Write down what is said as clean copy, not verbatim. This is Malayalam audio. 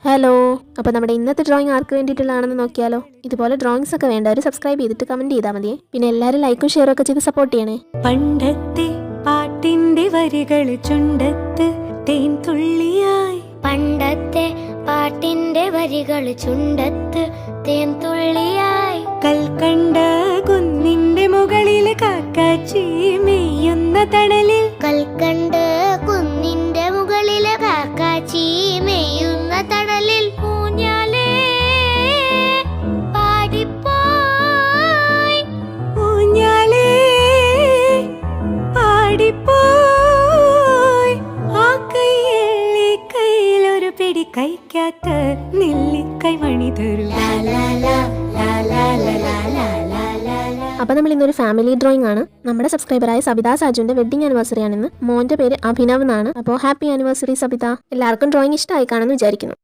ഹലോ. അപ്പോൾ നമ്മുടെ ഇന്നത്തെ ഡ്രോയിങ് ആർക്ക് വേണ്ടിയിട്ടുള്ളതാണെന്ന് നോക്കിയാലോ. ഇതുപോലെ ഡ്രോയിങ്സ് ഒക്കെ വേണ്ടവർ സബ്സ്ക്രൈബ് ചെയ്തിട്ട് കമന്റ് ചെയ്താൽ മതിയേ. പിന്നെ എല്ലാവരും ലൈക്കും ഷെയറും ഒക്കെ ചെയ്ത് സപ്പോർട്ട് ചെയ്യണേ. പണ്ടത്തെ പാട്ടിന്റെ വരികൾ ചുണ്ടത്ത് തേൻ തുള്ളിയായി. പണ്ടത്തെ പാട്ടിന്റെ വരികൾ ചുണ്ടത്ത് തേൻ തുള്ളിയായി. കൽക്കണ്ട കുന്നിന്റെ മുകളിൽ കാക്കാച്ചി മെയ്യുന്ന തണലിൽ. കൽക്കണ്ട് കുന്നിന്റെ മുകളിൽ കാക്കാച്ചി മെയ്യുന്ന തണലിൽ. ഊഞ്ഞാലേ പാടിപ്പോയി. ഊഞ്ഞാലേ പാടിപ്പോയി. ആ കയ്യിൽ കയ്യിലൊരു പിടി കഴിക്കാത്ത നെല്ലിക്കൈ മണി തരൂ. അപ്പോൾ നമ്മൾ ഇന്നൊരു ഫാമിലി ഡ്രോയിങ് ആണ്. നമ്മുടെ സബ്സ്ക്രൈബറായ സബിത സാജുവിന്റെ വെഡിങ് ആനിവേഴ്സറി ആണെന്ന്. മോന്റെ പേര് അഭിനവ് എന്നാണ്. അപ്പോൾ ഹാപ്പി ആനിവേഴ്സറി സബിത. എല്ലാവർക്കും ഡ്രോയിങ് ഇഷ്ടമായി കാണുമെന്ന് വിചാരിക്കുന്നു.